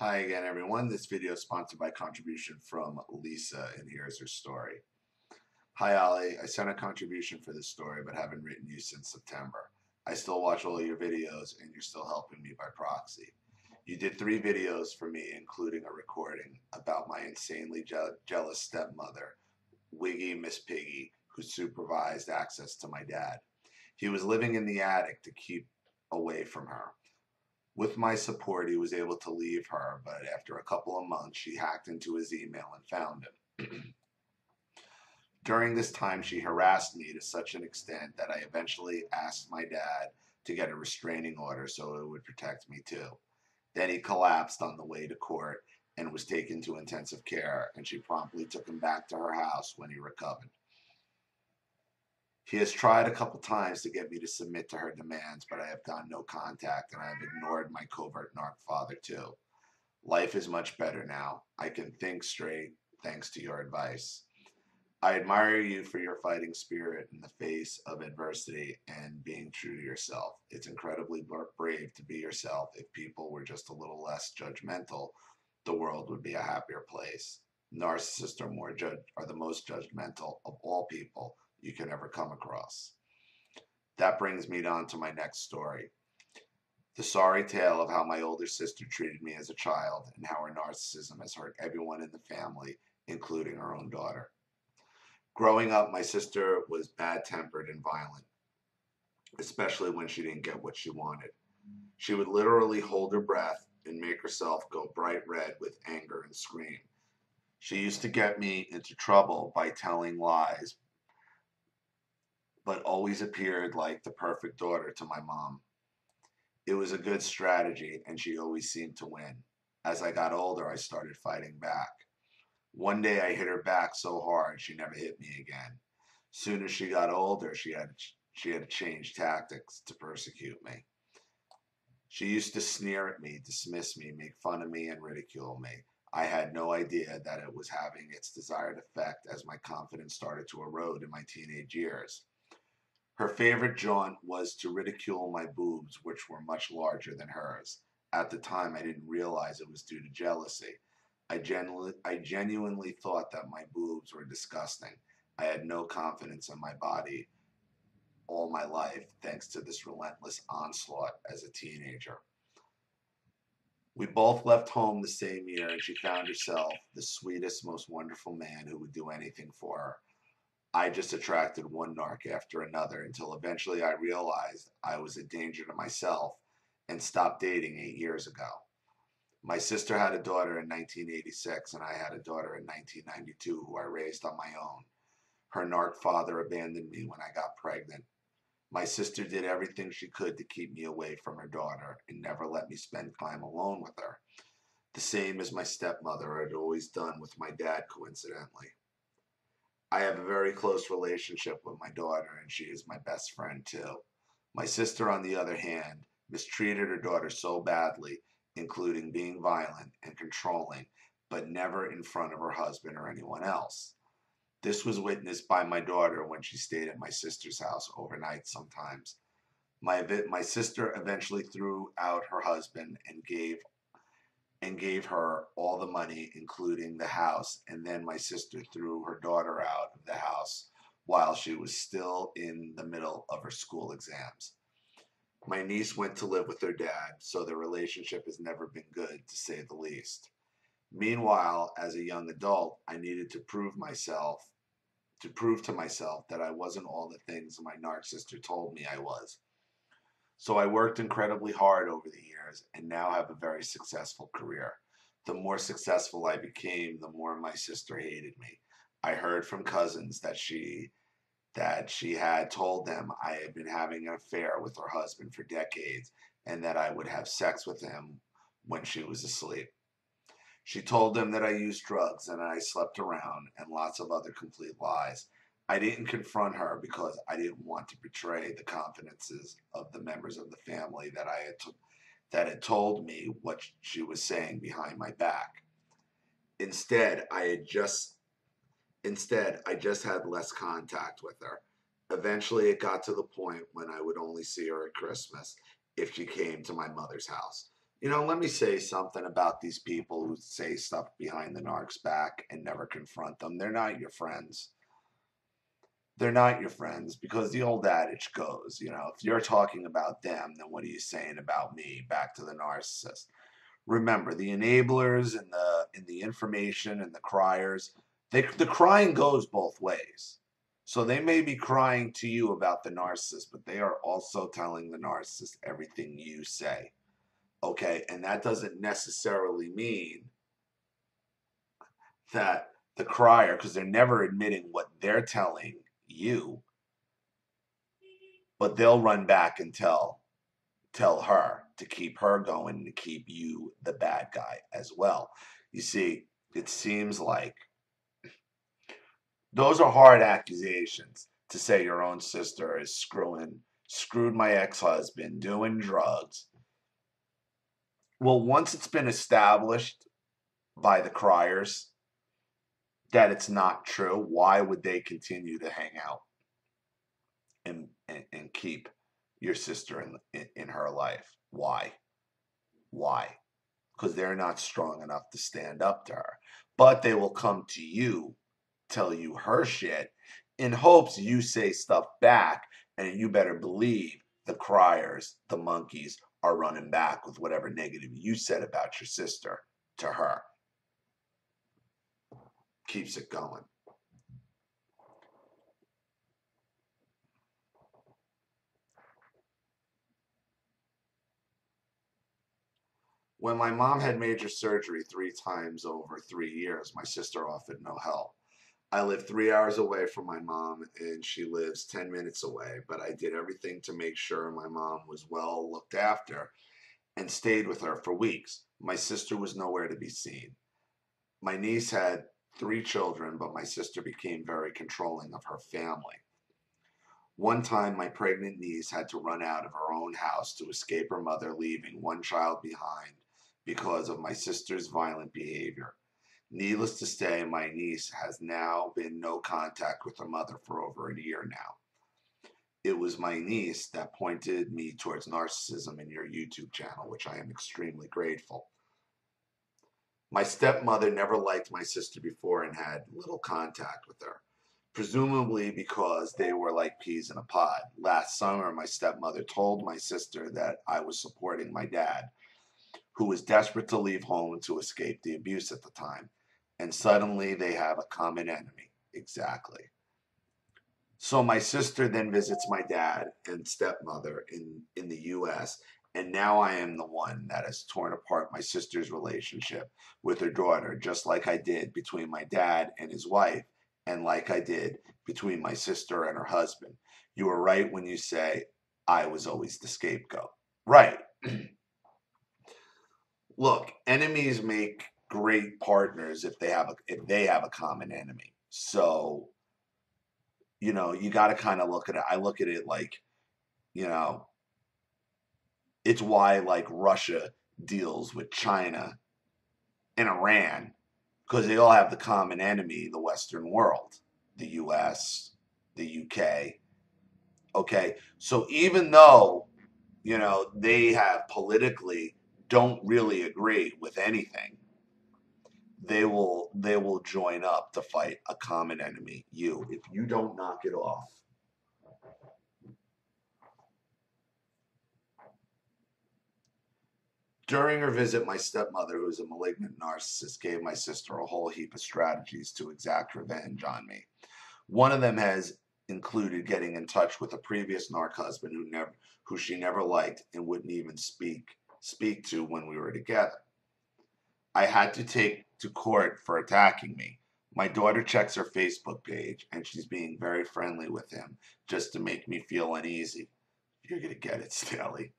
Hi again, everyone. This video is sponsored by contribution from Lisa, and here's her story. Hi, Ollie. I sent a contribution for this story, but haven't written you since September. I still watch all your videos, and you're still helping me by proxy. You did 3 videos for me, including a recording about my insanely jealous stepmother, Wiggy Miss Piggy, who supervised access to my dad. He was living in the attic to keep away from her. With my support, he was able to leave her, but after a couple of months, she hacked into his email and found him. During this time, she harassed me to such an extent that I eventually asked my dad to get a restraining order so it would protect me too. Then he collapsed on the way to court and was taken to intensive care, and she promptly took him back to her house when he recovered. He has tried a couple times to get me to submit to her demands, but I have gotten no contact, and I have ignored my covert narc father too. Life is much better now. I can think straight thanks to your advice. I admire you for your fighting spirit in the face of adversity and being true to yourself. It's incredibly brave to be yourself. If people were just a little less judgmental, the world would be a happier place. Narcissists are the most judgmental of all people you can ever come across. That brings me on to my next story. The sorry tale of how my older sister treated me as a child and how her narcissism has hurt everyone in the family, including her own daughter. Growing up, my sister was bad-tempered and violent, especially when she didn't get what she wanted. She would literally hold her breath and make herself go bright red with anger and scream. She used to get me into trouble by telling lies, but always appeared like the perfect daughter to my mom. It was a good strategy, and she always seemed to win. As I got older, I started fighting back. One day I hit her back so hard she never hit me again. Soon as she got older, she had to change tactics to persecute me. She used to sneer at me, dismiss me, make fun of me, and ridicule me. I had no idea that it was having its desired effect as my confidence started to erode in my teenage years. Her favorite jaunt was to ridicule my boobs, which were much larger than hers. At the time, I didn't realize it was due to jealousy. I genuinely thought that my boobs were disgusting. I had no confidence in my body all my life, thanks to this relentless onslaught as a teenager. We both left home the same year, and she found herself the sweetest, most wonderful man who would do anything for her. I just attracted one narc after another until eventually I realized I was a danger to myself and stopped dating 8 years ago. My sister had a daughter in 1986 and I had a daughter in 1992 who I raised on my own. Her narc father abandoned me when I got pregnant. My sister did everything she could to keep me away from her daughter and never let me spend time alone with her. The same as my stepmother had always done with my dad, coincidentally. I have a very close relationship with my daughter, and she is my best friend too. My sister, on the other hand, mistreated her daughter so badly, including being violent and controlling, but never in front of her husband or anyone else. This was witnessed by my daughter when she stayed at my sister's house overnight sometimes. My sister eventually threw out her husband and gave her all the money, including the house, and then my sister threw her daughter out of the house while she was still in the middle of her school exams. My niece went to live with her dad, so their relationship has never been good, to say the least. Meanwhile, as a young adult, I needed to prove to myself that I wasn't all the things my narc sister told me I was. So I worked incredibly hard over the years and now have a very successful career. The more successful I became, the more my sister hated me. I heard from cousins that she had told them I had been having an affair with her husband for decades and that I would have sex with him when she was asleep. She told them that I used drugs and I slept around and lots of other complete lies. I didn't confront her because I didn't want to betray the confidences of the members of the family that had told me what she was saying behind my back. Instead, I just had less contact with her. Eventually, it got to the point when I would only see her at Christmas if she came to my mother's house. Let me say something about these people who say stuff behind the narc's back and never confront them. They're not your friends. They're not your friends because the old adage goes, if you're talking about them, then what are you saying about me? Back to the narcissist. Remember, the enablers and the information and the criers, the crying goes both ways. So they may be crying to you about the narcissist, but they are also telling the narcissist everything you say. Okay, and that doesn't necessarily mean that the crier, because they're never admitting what they're telling you, but they'll run back and tell her to keep her going, to keep you the bad guy as well. You see, it seems like those are hard accusations to say your own sister is screwed my ex-husband, doing drugs. Well, once it's been established by the criers that it's not true, why would they continue to hang out and keep your sister in her life? Why? Why? Because they're not strong enough to stand up to her. But they will come to you, tell you her shit, in hopes you say stuff back, and you better believe the criers, the monkeys, are running back with whatever negative you said about your sister to her. Keeps it going. When my mom had major surgery 3 times over 3 years, my sister offered no help. I live 3 hours away from my mom and she lives 10 minutes away, but I did everything to make sure my mom was well looked after and stayed with her for weeks. My sister was nowhere to be seen. My niece had 3 children, but my sister became very controlling of her family. One time, my pregnant niece had to run out of her own house to escape her mother, leaving one child behind because of my sister's violent behavior. Needless to say, my niece has now been no contact with her mother for over a year now. It was my niece that pointed me towards narcissism in your YouTube channel, which I am extremely grateful. My stepmother never liked my sister before and had little contact with her, presumably because they were like peas in a pod. Last summer, my stepmother told my sister that I was supporting my dad, who was desperate to leave home to escape the abuse at the time. And suddenly they have a common enemy. Exactly. So my sister then visits my dad and stepmother in the US, and now I am the one that has torn apart my sister's relationship with her daughter, just like I did between my dad and his wife, and like I did between my sister and her husband. You were right when you say I was always the scapegoat. Right. Look, enemies make great partners if they have a common enemy. So, you got to kind of look at it. I look at it like, you know, it's why like Russia deals with China and Iran because they all have the common enemy, the Western world, the US, the UK. Okay. So even though, they have politically don't really agree with anything, they will join up to fight a common enemy, you. If you don't knock it off. During her visit, my stepmother, who is a malignant narcissist, gave my sister a whole heap of strategies to exact revenge on me. One of them has included getting in touch with a previous narc husband who she never liked and wouldn't even speak to when we were together. I had to take to court for attacking me. My daughter checks her Facebook page and she's being very friendly with him just to make me feel uneasy. You're gonna get it, Staley.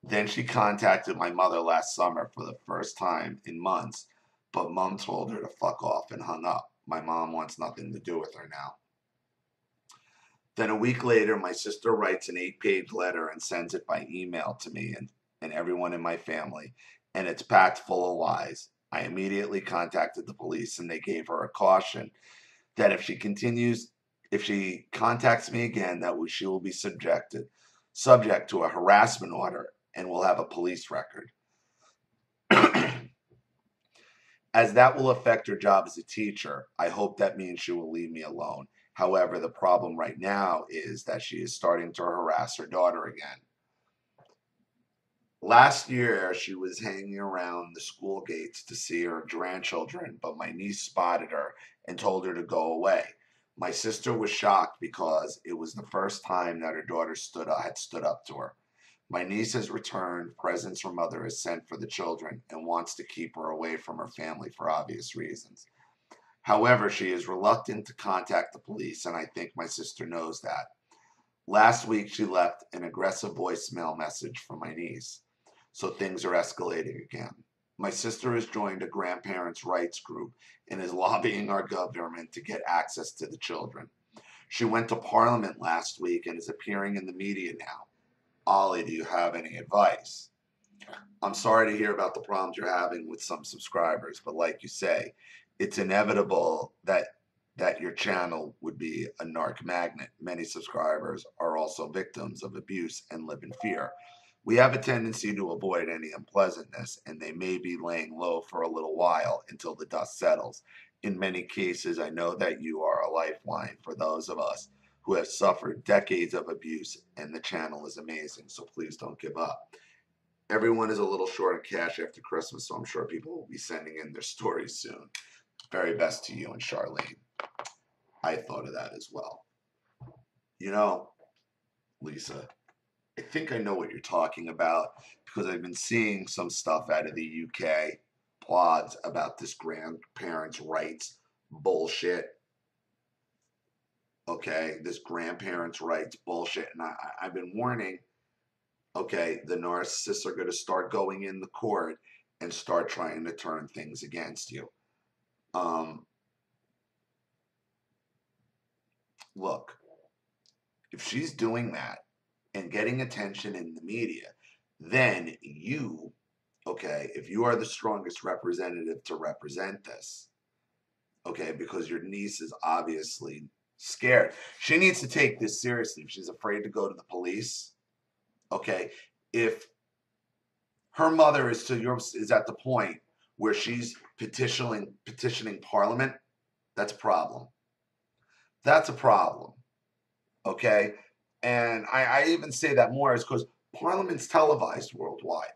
Then she contacted my mother last summer for the first time in months, but mom told her to fuck off and hung up. My mom wants nothing to do with her now. Then a week later, my sister writes an 8-page letter and sends it by email to me and everyone in my family, and it's packed full of lies. I immediately contacted the police and they gave her a caution that if she contacts me again, she will be subject to a harassment order and will have a police record. As that will affect her job as a teacher, I hope that means she will leave me alone. However, the problem right now is that she is starting to harass her daughter again. Last year, she was hanging around the school gates to see her grandchildren, but my niece spotted her and told her to go away. My sister was shocked because it was the first time that her daughter had stood up to her. My niece has returned presents her mother has sent for the children and wants to keep her away from her family for obvious reasons. However, she is reluctant to contact the police, and I think my sister knows that. Last week, she left an aggressive voicemail message for my niece, so things are escalating again. My sister has joined a grandparents' rights group and is lobbying our government to get access to the children. She went to Parliament last week and is appearing in the media now. Ollie, do you have any advice? I'm sorry to hear about the problems you're having with some subscribers, but like you say, it's inevitable that your channel would be a narc magnet. Many subscribers are also victims of abuse and live in fear. We have a tendency to avoid any unpleasantness, and they may be laying low for a little while until the dust settles. In many cases, I know that you are a lifeline for those of us who have suffered decades of abuse, and the channel is amazing, so please don't give up. Everyone is a little short of cash after Christmas, so I'm sure people will be sending in their stories soon. Very best to you and Charlene. I thought of that as well. You know, Lisa, I think I know what you're talking about because I've been seeing some stuff out of the UK blogs about this grandparents' rights bullshit. Okay, this grandparents' rights bullshit. And I've been warning, okay, the narcissists are going to start going in the court and start trying to turn things against you. Look, if she's doing that and getting attention in the media, then you, okay, if you are the strongest representative to represent this, okay, because your niece is obviously scared. She needs to take this seriously. If she's afraid to go to the police, okay, if her mother is at the point where she's petitioning Parliament, that's a problem. That's a problem. Okay? And I even say that more is because Parliament's televised worldwide.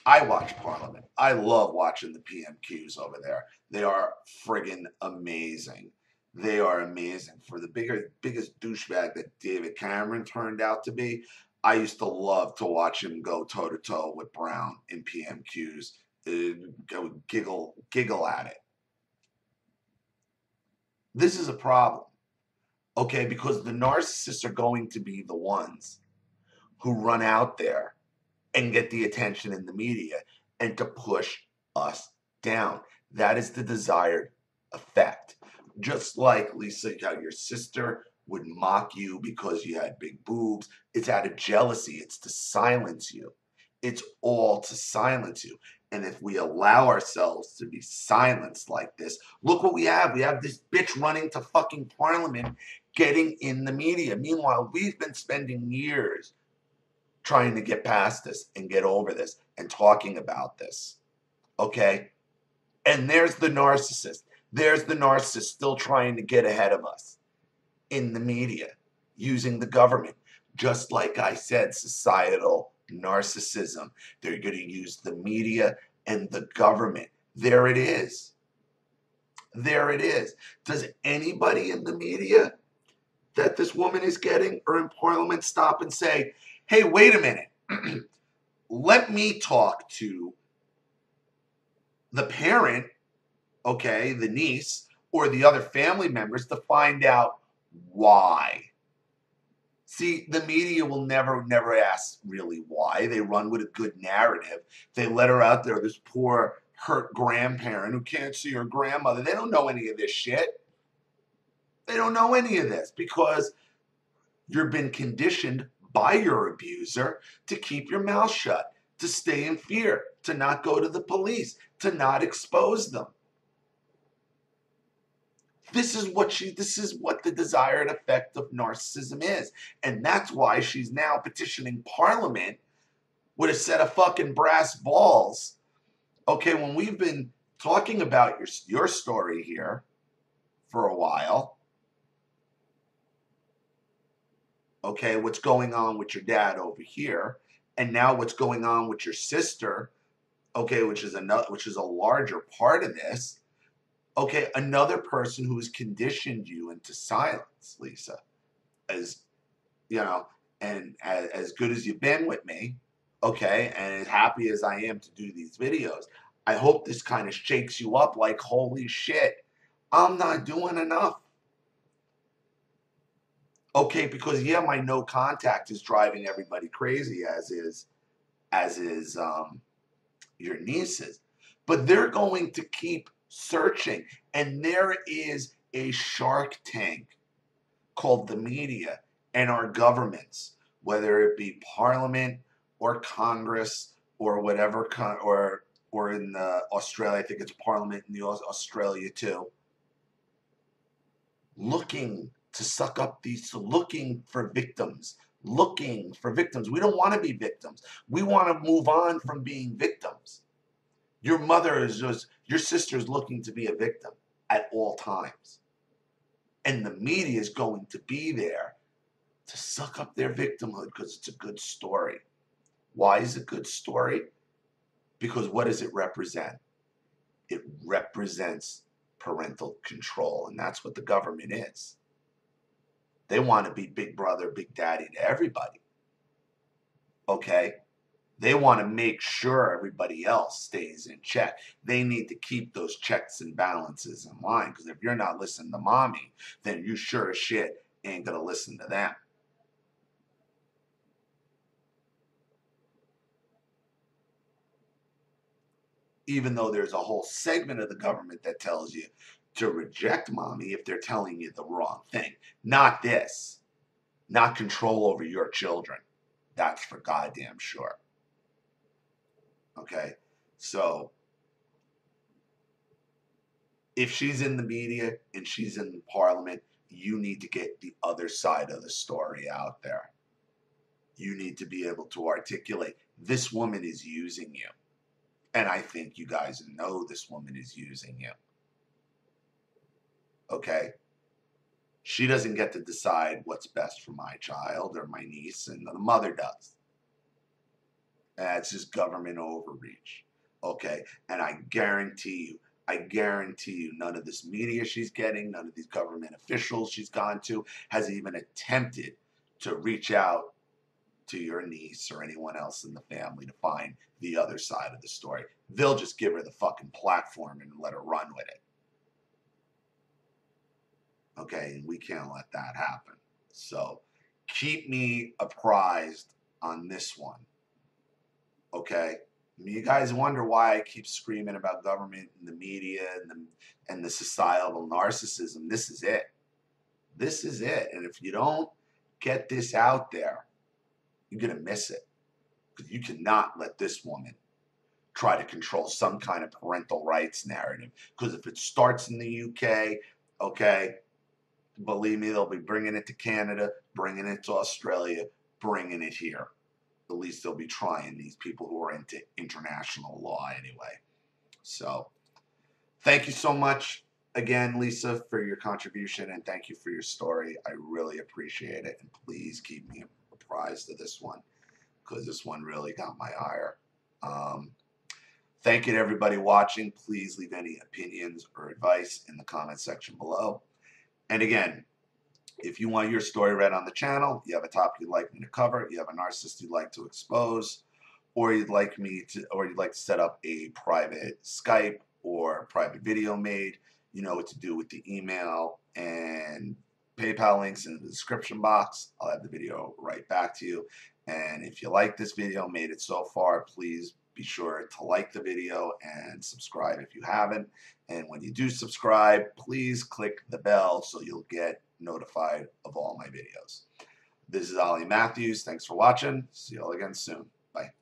I watch Parliament. I love watching the PMQs over there. They are friggin' amazing. They are amazing. For the biggest douchebag that David Cameron turned out to be, I used to love to watch him go toe-to-toe with Brown in PMQs. I would giggle at it. This is a problem, okay, because the narcissists are going to be the ones who run out there and get the attention in the media and to push us down. That is the desired effect. Just like, Lisa, how your sister would mock you because you had big boobs. It's out of jealousy. It's to silence you. It's all to silence you. And if we allow ourselves to be silenced like this, look what we have. We have this bitch running to fucking Parliament, getting in the media. Meanwhile, we've been spending years trying to get past this and get over this and talking about this. Okay? And there's the narcissist. There's the narcissist still trying to get ahead of us in the media, using the government. Just like I said, societal narcissism. They're going to use the media and the government. There it is. There it is. Does anybody in the media that this woman is getting or in Parliament stop and say, hey, wait a minute. Let me talk to the parent, okay, the niece, or the other family members to find out why. See, the media will never ask really why. They run with a good narrative. They let her out there, this poor hurt grandparent who can't see her grandmother. They don't know any of this shit. They don't know any of this because you've been conditioned by your abuser to keep your mouth shut, to stay in fear, to not go to the police, to not expose them. This is what the desired effect of narcissism is. And that's why she's now petitioning Parliament with a set of fucking brass balls. Okay, when we've been talking about your story here for a while, okay, what's going on with your dad over here, and now what's going on with your sister, okay, which is a larger part of this. Okay, another person who's conditioned you into silence, Lisa, as you know, and as good as you've been with me, okay, and as happy as I am to do these videos, I hope this kind of shakes you up like, holy shit, I'm not doing enough. Okay, because yeah, my no contact is driving everybody crazy, as is your nieces. But they're going to keep searching. And there is a shark tank called the media and our governments, whether it be Parliament or Congress or whatever, or in Australia, I think it's Parliament in Australia too, looking to suck up looking for victims, looking for victims. We don't want to be victims. We want to move on from being victims. Your mother is just, your sister's looking to be a victim at all times. And the media is going to be there to suck up their victimhood because it's a good story. Why is it a good story? Because what does it represent? It represents parental control, and that's what the government is. They want to be big brother, big daddy to everybody. Okay? They want to make sure everybody else stays in check. They need to keep those checks and balances in line, because if you're not listening to mommy, then you sure as shit ain't going to listen to them. Even though there's a whole segment of the government that tells you to reject mommy if they're telling you the wrong thing. Not this. Not control over your children. That's for goddamn sure. Okay? So, if she's in the media and she's in Parliament, you need to get the other side of the story out there. You need to be able to articulate, this woman is using you. And I think you guys know this woman is using you. Okay? She doesn't get to decide what's best for my child or my niece, and the mother does. That's just government overreach. Okay? And I guarantee you, none of this media she's getting, none of these government officials she's gone to has even attempted to reach out to your niece or anyone else in the family to find the other side of the story. They'll just give her the fucking platform and let her run with it. Okay, and we can't let that happen. So keep me apprised on this one. Okay? You guys wonder why I keep screaming about government and the media and the societal narcissism. This is it. This is it. And if you don't get this out there, you're going to miss it. Because you cannot let this woman try to control some kind of parental rights narrative. Because if it starts in the UK, okay, believe me, they'll be bringing it to Canada, bringing it to Australia, bringing it here. At least they'll be trying, these people who are into international law anyway. So thank you so much again, Lisa, for your contribution, and thank you for your story. I really appreciate it, and please keep me apprised of this one, because this one really got my ire. Thank you to everybody watching. Please leave any opinions or advice in the comment section below. And again, if you want your story read on the channel, you have a topic you'd like me to cover, you have a narcissist you'd like to expose, or you'd like to set up a private Skype or a private video made, you know what to do with the email and PayPal links in the description box. I'll have the video right back to you. And if you like this video, made it so far, please be sure to like the video and subscribe if you haven't. And when you do subscribe, please click the bell so you'll get notified of all my videos. This is Ollie Matthews. Thanks for watching. See you all again soon. Bye.